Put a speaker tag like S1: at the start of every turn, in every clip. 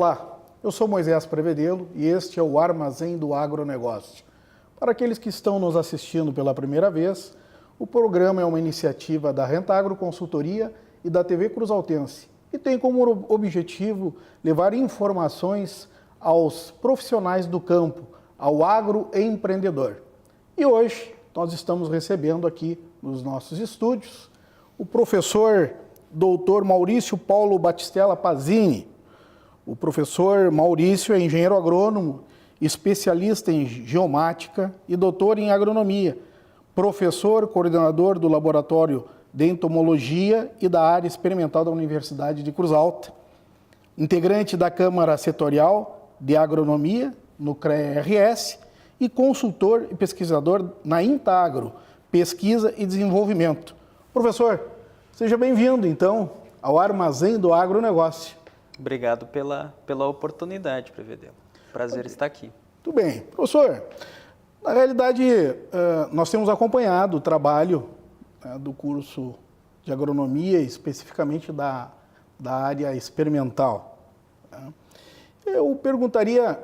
S1: Olá, eu sou Moisés Prevedelo e este é o Armazém do Agronegócio. Para aqueles que estão nos assistindo pela primeira vez, o programa é uma iniciativa da Rentagro Consultoria e da TV Cruzaltense e tem como objetivo levar informações aos profissionais do campo, ao agroempreendedor. E hoje nós estamos recebendo aqui nos nossos estúdios o professor Dr. Maurício Paulo Batistella Pazini. O professor Maurício é engenheiro agrônomo, especialista em geomática e doutor em agronomia, professor coordenador do Laboratório de Entomologia e da área experimental da Universidade de Cruz Alta, integrante da Câmara Setorial de Agronomia no CREA-RS e consultor e pesquisador na Intagro, Pesquisa e Desenvolvimento. Professor, seja bem-vindo, então, ao Armazém do Agronegócio.
S2: Obrigado pela oportunidade, Prevedelo. Prazer estar aqui.
S1: Tudo bem. Professor, na realidade, nós temos acompanhado o trabalho do curso de agronomia, especificamente da área experimental. Eu perguntaria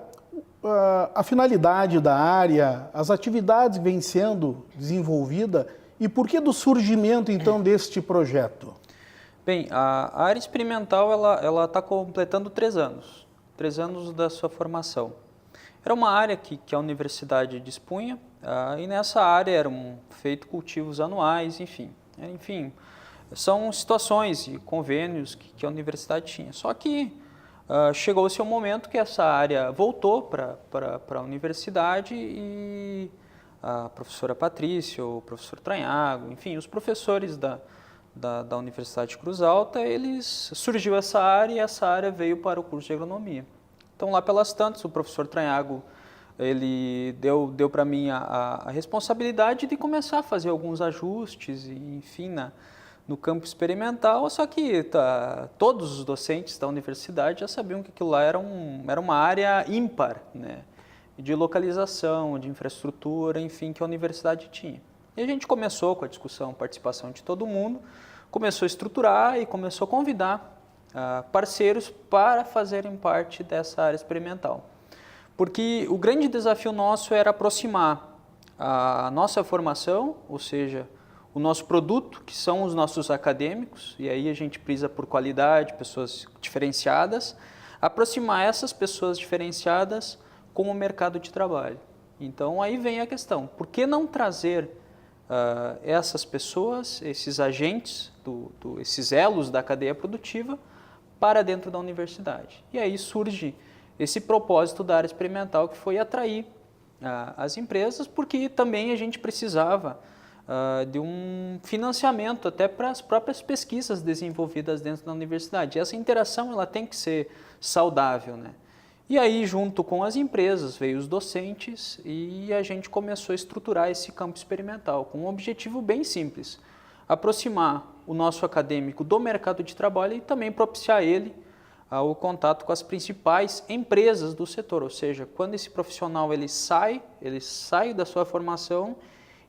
S1: a finalidade da área, as atividades que vêm sendo desenvolvidas e por que do surgimento, então, deste projeto?
S2: Bem, a área experimental ela está completando 3 anos. 3 anos da sua formação. Era uma área que a universidade dispunha e nessa área eram feitos cultivos anuais, enfim. São situações e convênios que a universidade tinha. Só que chegou-se um momento que essa área voltou para a universidade e a professora Patrícia, o professor Tranhago, enfim, os professores da Universidade de Cruz Alta, surgiu essa área e essa área veio para o curso de agronomia. Então, lá pelas tantas, o professor Tranhago, ele deu para mim a responsabilidade de começar a fazer alguns ajustes, enfim, no campo experimental, só que todos os docentes da universidade já sabiam que aquilo lá era uma área ímpar, né, de localização, de infraestrutura, enfim, que a universidade tinha. E a gente começou com a discussão, participação de todo mundo, começou a estruturar e começou a convidar parceiros para fazerem parte dessa área experimental. Porque o grande desafio nosso era aproximar a nossa formação, ou seja, o nosso produto, que são os nossos acadêmicos, e aí a gente prisa por qualidade, pessoas diferenciadas, aproximar essas pessoas diferenciadas com o mercado de trabalho. Então aí vem a questão, por que não trazer essas pessoas, esses agentes, esses elos da cadeia produtiva para dentro da universidade? E aí surge esse propósito da área experimental, que foi atrair as empresas, porque também a gente precisava de um financiamento até para as próprias pesquisas desenvolvidas dentro da universidade. E essa interação ela tem que ser saudável, né? E aí, junto com as empresas, veio os docentes e a gente começou a estruturar esse campo experimental com um objetivo bem simples: aproximar o nosso acadêmico do mercado de trabalho e também propiciar ele o contato com as principais empresas do setor. Ou seja, quando esse profissional ele sai da sua formação,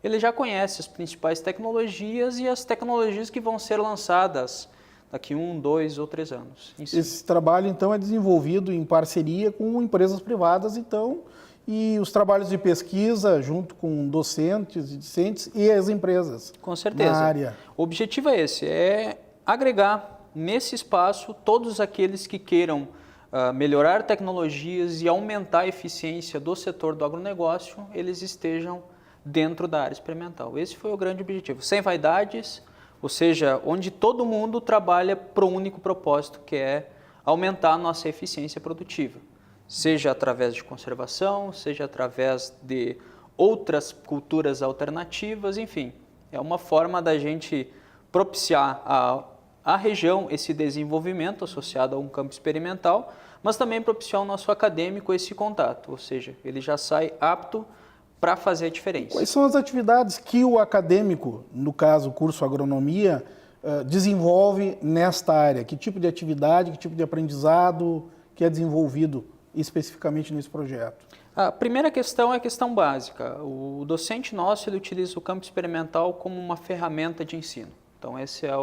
S2: ele já conhece as principais tecnologias e as tecnologias que vão ser lançadas daqui 1, 2 ou 3 anos.
S1: Esse trabalho, então, é desenvolvido em parceria com empresas privadas, então, e os trabalhos de pesquisa junto com docentes e discentes e as empresas.
S2: Com certeza.
S1: Na área.
S2: O objetivo é esse, é agregar nesse espaço todos aqueles que queiram melhorar tecnologias e aumentar a eficiência do setor do agronegócio, eles estejam dentro da área experimental. Esse foi o grande objetivo. Sem vaidades, ou seja, onde todo mundo trabalha para um único propósito, que é aumentar a nossa eficiência produtiva. Seja através de conservação, seja através de outras culturas alternativas, enfim. É uma forma da gente propiciar à região esse desenvolvimento associado a um campo experimental, mas também propiciar ao nosso acadêmico esse contato, ou seja, ele já sai apto para fazer a diferença.
S1: Quais são as atividades que o acadêmico, no caso o curso Agronomia, desenvolve nesta área? Que tipo de atividade, que tipo de aprendizado que é desenvolvido especificamente nesse projeto?
S2: A primeira questão é a questão básica. O docente nosso ele utiliza o campo experimental como uma ferramenta de ensino. Então esse é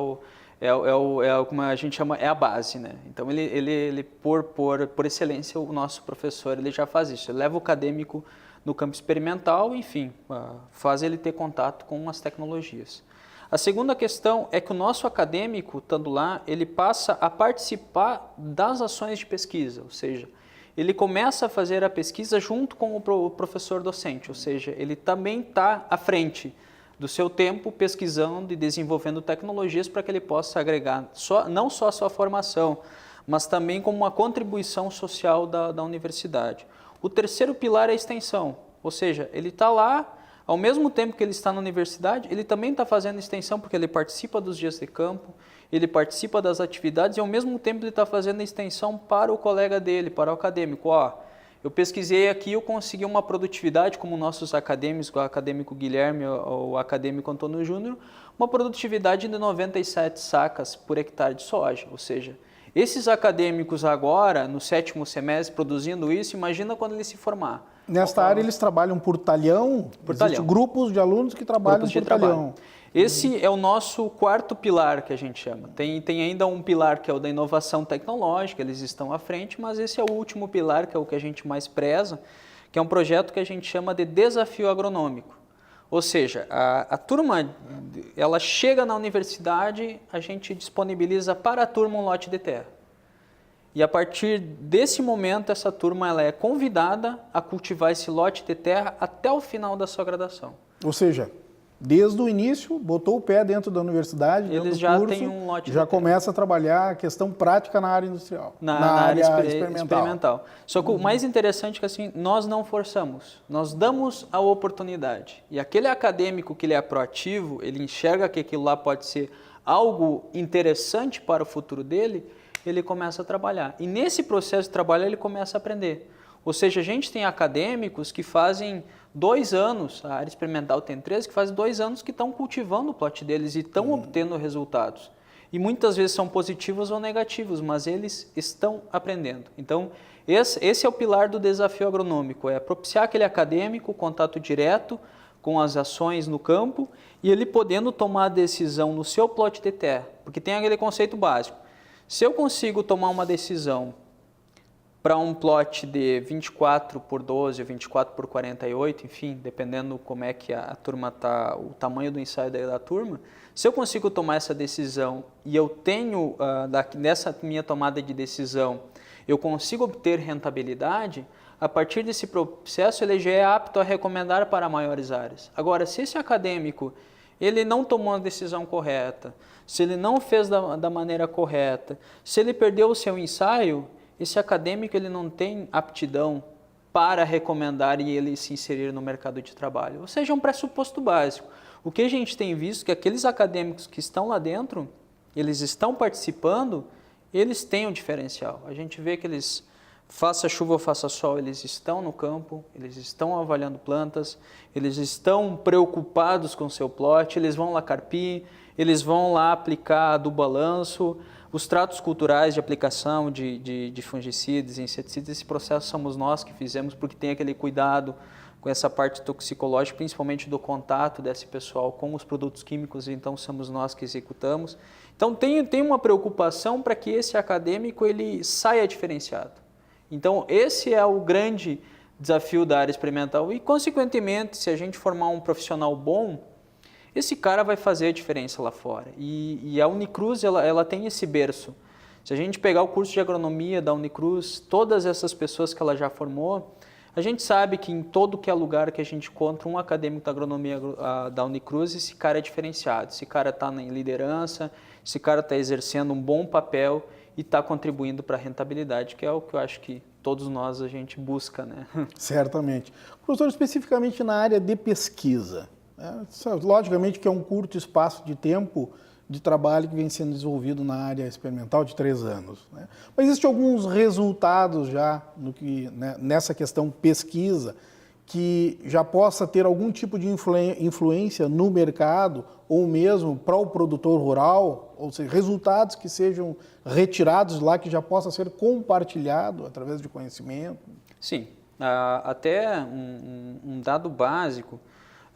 S2: como a gente chama, é a base, né? Então, ele por excelência, o nosso professor, ele já faz isso. Ele leva o acadêmico no campo experimental, enfim, faz ele ter contato com as tecnologias. A segunda questão é que o nosso acadêmico, estando lá, ele passa a participar das ações de pesquisa, ou seja, ele começa a fazer a pesquisa junto com o professor docente, ou seja, ele também está à frente do seu tempo pesquisando e desenvolvendo tecnologias para que ele possa agregar não só a sua formação, mas também como uma contribuição social da universidade. O terceiro pilar é a extensão, ou seja, ele está lá, ao mesmo tempo que ele está na universidade, ele também está fazendo extensão porque ele participa dos dias de campo, ele participa das atividades e ao mesmo tempo ele está fazendo extensão para o colega dele, para o acadêmico. Eu pesquisei aqui, eu consegui uma produtividade, como nossos acadêmicos, o acadêmico Guilherme ou o acadêmico Antônio Júnior, uma produtividade de 97 sacas por hectare de soja, ou seja, esses acadêmicos agora, no 7º semestre, produzindo isso, imagina quando ele se formar.
S1: Nesta área eles trabalham por talhão? Existem grupos de alunos que trabalham por talhão.
S2: Esse é o nosso quarto pilar, que a gente chama. Tem ainda um pilar que é o da inovação tecnológica, eles estão à frente, mas esse é o último pilar, que é o que a gente mais preza, que é um projeto que a gente chama de desafio agronômico. Ou seja, a turma, ela chega na universidade, a gente disponibiliza para a turma um lote de terra. E a partir desse momento, essa turma ela é convidada a cultivar esse lote de terra até o final da sua graduação.
S1: Ou seja, desde o início, botou o pé dentro da universidade,
S2: eles já têm um lote de terra.
S1: Já começa a trabalhar a questão prática na área industrial,
S2: na área experimental. Só que o mais interessante é que assim, nós não forçamos, nós damos a oportunidade. E aquele acadêmico que ele é proativo, ele enxerga que aquilo lá pode ser algo interessante para o futuro dele, ele começa a trabalhar. E nesse processo de trabalho ele começa a aprender. Ou seja, a gente tem acadêmicos que fazem 2 anos, a área experimental tem 3, que fazem 2 anos que estão cultivando o plot deles e estão obtendo resultados. E muitas vezes são positivos ou negativos, mas eles estão aprendendo. Então, esse é o pilar do desafio agronômico, é propiciar aquele acadêmico, contato direto com as ações no campo e ele podendo tomar a decisão no seu plot de terra, porque tem aquele conceito básico. Se eu consigo tomar uma decisão para um plot de 24 por 12, 24 por 48, enfim, dependendo como é que a turma está, o tamanho do ensaio da turma, se eu consigo tomar essa decisão e eu tenho, nessa minha tomada de decisão, eu consigo obter rentabilidade, a partir desse processo ele já é apto a recomendar para maiores áreas. Agora, se esse acadêmico ele não tomou a decisão correta, se ele não fez da maneira correta, se ele perdeu o seu ensaio, esse acadêmico ele não tem aptidão para recomendar e ele se inserir no mercado de trabalho. Ou seja, é um pressuposto básico. O que a gente tem visto é que aqueles acadêmicos que estão lá dentro, eles estão participando, eles têm um diferencial. A gente vê que eles, faça chuva ou faça sol, eles estão no campo, eles estão avaliando plantas, eles estão preocupados com o seu plot, eles vão lá carpir, eles vão lá aplicar do balanço, os tratos culturais de aplicação de fungicidas, inseticidas, esse processo somos nós que fizemos, porque tem aquele cuidado com essa parte toxicológica, principalmente do contato desse pessoal com os produtos químicos, então somos nós que executamos. Então tem uma preocupação para que esse acadêmico ele saia diferenciado. Então esse é o grande desafio da área experimental e, consequentemente, se a gente formar um profissional bom, esse cara vai fazer a diferença lá fora. E a Unicruz, ela tem esse berço. Se a gente pegar o curso de agronomia da Unicruz, todas essas pessoas que ela já formou, a gente sabe que em todo que é lugar que a gente encontra um acadêmico da agronomia da Unicruz, esse cara é diferenciado. Esse cara está em liderança, esse cara está exercendo um bom papel e está contribuindo para a rentabilidade, que é o que eu acho que todos nós a gente busca, né?
S1: Certamente. Professor, especificamente na área de pesquisa, logicamente que é um curto espaço de tempo de trabalho que vem sendo desenvolvido na área experimental de 3 anos. Né? Mas existem alguns resultados já nessa questão pesquisa que já possa ter algum tipo de influência no mercado ou mesmo para o produtor rural, ou seja, resultados que sejam retirados lá, que já possa ser compartilhado através de conhecimento?
S2: Sim, até um dado básico,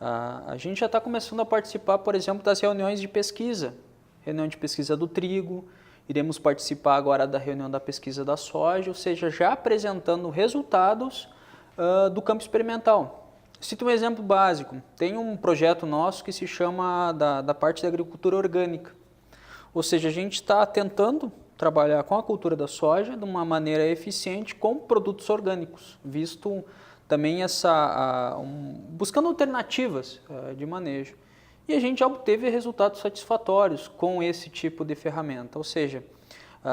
S2: a gente já está começando a participar, por exemplo, das reuniões de pesquisa reunião de pesquisa do trigo, iremos participar agora da reunião da pesquisa da soja, ou seja, já apresentando resultados do campo experimental. Cito um exemplo básico, tem um projeto nosso que se chama da parte da agricultura orgânica, ou seja, a gente está tentando trabalhar com a cultura da soja de uma maneira eficiente com produtos orgânicos, visto também buscando alternativas de manejo. E a gente já obteve resultados satisfatórios com esse tipo de ferramenta, ou seja,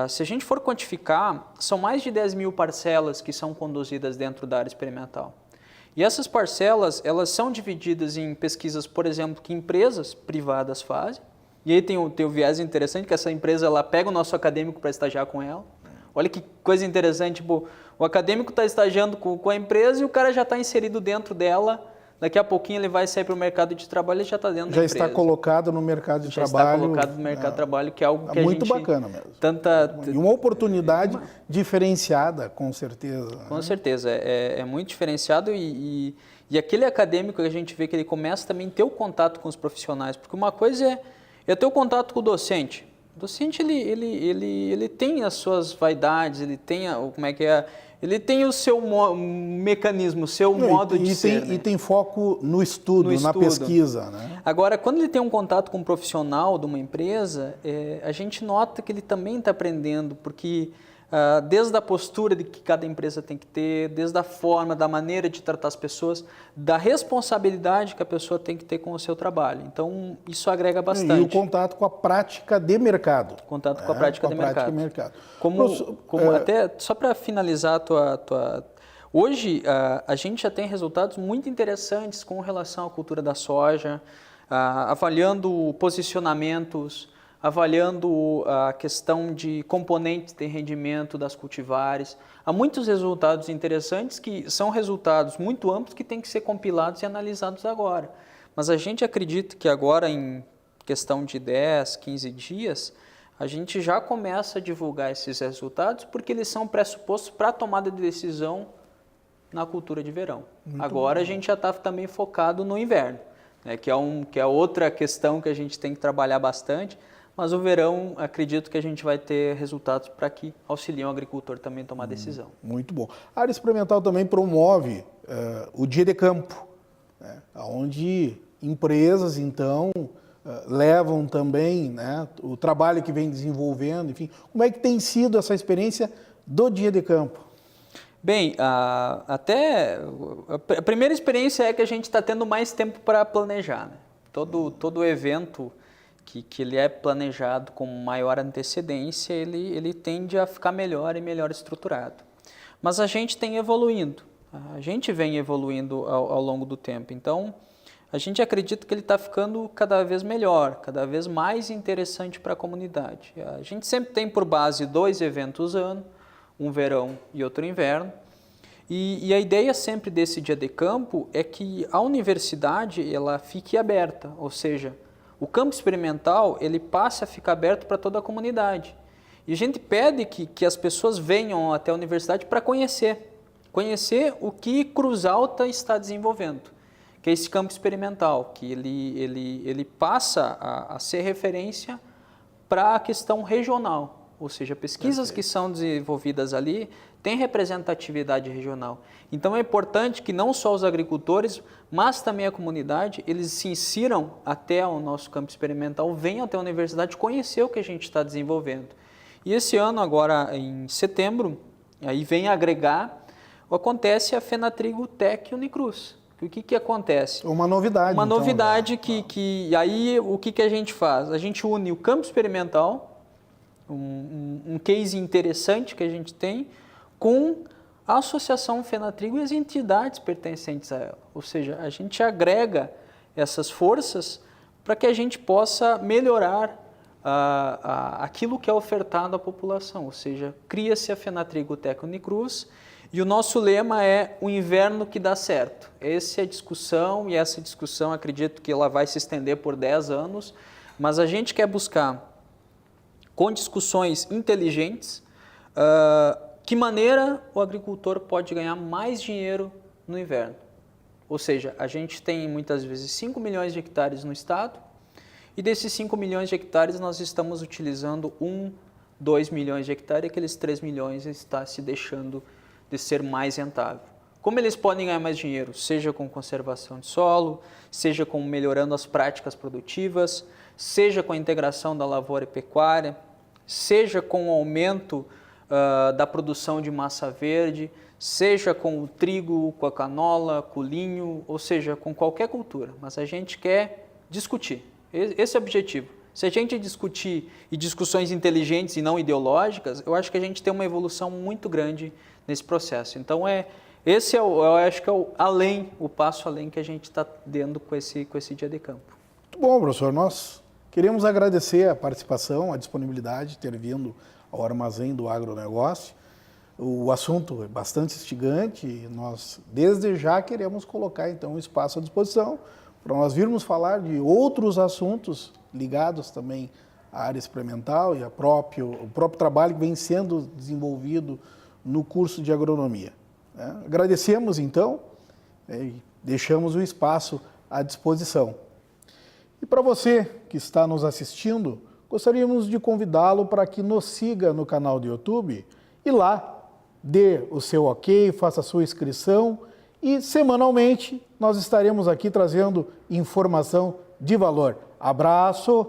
S2: se a gente for quantificar, são mais de 10 mil parcelas que são conduzidas dentro da área experimental. E essas parcelas, elas são divididas em pesquisas, por exemplo, que empresas privadas fazem. E aí tem o viés interessante, que essa empresa ela pega o nosso acadêmico para estagiar com ela. Olha que coisa interessante, tipo, o acadêmico está estagiando com a empresa e o cara já está inserido dentro dela. Daqui a pouquinho ele vai sair para o mercado de trabalho e já está dentro da empresa.
S1: Já está colocado no mercado de trabalho.
S2: Já está colocado no mercado de trabalho, que é algo que a gente...
S1: Muito bacana mesmo. E uma oportunidade diferenciada, com certeza.
S2: Com certeza, é muito diferenciado e aquele acadêmico que a gente vê que ele começa também a ter o contato com os profissionais, porque uma coisa é ter o contato com o docente. O docente, ele tem as suas vaidades, ele tem, ele tem o seu mecanismo, o seu modo de ser.
S1: E tem foco no estudo, na pesquisa. Né?
S2: Agora, quando ele tem um contato com um profissional de uma empresa, a gente nota que ele também está aprendendo, porque desde a postura de que cada empresa tem que ter, desde a forma, da maneira de tratar as pessoas, da responsabilidade que a pessoa tem que ter com o seu trabalho. Então, isso agrega bastante.
S1: E o contato com a prática de mercado.
S2: Contato com a prática de mercado. Até, só para finalizar a tua... Hoje, a gente já tem resultados muito interessantes com relação à cultura da soja, avaliando posicionamentos, avaliando a questão de componentes de rendimento das cultivares. Há muitos resultados interessantes que são resultados muito amplos que têm que ser compilados e analisados agora. Mas a gente acredita que agora, em questão de 10, 15 dias, a gente já começa a divulgar esses resultados porque eles são pressupostos para a tomada de decisão na cultura de verão. Agora a gente já está também focado no inverno, né, que é outra questão que a gente tem que trabalhar bastante. Mas o verão, acredito que a gente vai ter resultados para que auxiliem o agricultor também a tomar decisão.
S1: Muito bom. A área experimental também promove o dia de campo, né, onde empresas, então, levam também, né, o trabalho que vem desenvolvendo, enfim. Como é que tem sido essa experiência do dia de campo?
S2: Bem, a primeira experiência é que a gente está tendo mais tempo para planejar. Né? Todo evento que ele é planejado com maior antecedência, ele tende a ficar melhor e melhor estruturado. Mas a gente tem evoluindo, a gente vem evoluindo ao longo do tempo. Então, a gente acredita que ele está ficando cada vez melhor, cada vez mais interessante para a comunidade. A gente sempre tem por base 2 eventos ano, um verão e outro inverno. E a ideia sempre desse dia de campo é que a universidade ela fique aberta, ou seja, o campo experimental ele passa a ficar aberto para toda a comunidade. E a gente pede que as pessoas venham até a universidade para conhecer o que Cruz Alta está desenvolvendo, que é esse campo experimental, que ele passa a ser referência para a questão regional, ou seja, pesquisas que são desenvolvidas ali têm representatividade regional. Então é importante que não só os agricultores, mas também a comunidade, eles se insiram até o nosso campo experimental, venham até a universidade conhecer o que a gente está desenvolvendo. E esse ano, agora em setembro, aí vem agregar, acontece a Fenatrigo Tech Unicruz. O que acontece?
S1: Uma novidade.
S2: Uma novidade que aí o que a gente faz? A gente une o campo experimental, um case interessante que a gente tem, com a Associação Fenatrigo e as entidades pertencentes a ela. Ou seja, a gente agrega essas forças para que a gente possa melhorar aquilo que é ofertado à população. Ou seja, cria-se a Fenatrigo Tech Unicruz e o nosso lema é o inverno que dá certo. Essa é a discussão e essa discussão acredito que ela vai se estender por 10 anos, mas a gente quer buscar com discussões inteligentes que maneira o agricultor pode ganhar mais dinheiro no inverno. Ou seja, a gente tem muitas vezes 5 milhões de hectares no estado E desses 5 milhões de hectares, nós estamos utilizando 2 milhões de hectares, e aqueles 3 milhões está se deixando de ser mais rentável. Como eles podem ganhar mais dinheiro? Seja com conservação de solo, seja com melhorando as práticas produtivas, seja com a integração da lavoura e pecuária, seja com o aumento da produção de massa verde, seja com o trigo, com a canola, com o linho, ou seja, com qualquer cultura. Mas a gente quer discutir. Esse é o objetivo. Se a gente discutir e discussões inteligentes e não ideológicas, eu acho que a gente tem uma evolução muito grande nesse processo. Então, eu acho que é o passo além que a gente está dando com esse dia de campo.
S1: Muito bom, professor. Nós queremos agradecer a participação, a disponibilidade de ter vindo ao Armazém do Agronegócio. O assunto é bastante instigante e nós, desde já, queremos colocar, então, um espaço à disposição para nós virmos falar de outros assuntos ligados também à área experimental e o próprio trabalho que vem sendo desenvolvido no curso de agronomia. Agradecemos, então, e deixamos o espaço à disposição. E para você que está nos assistindo, gostaríamos de convidá-lo para que nos siga no canal do YouTube e lá dê o seu ok, faça a sua inscrição e semanalmente nós estaremos aqui trazendo informação de valor. Abraço!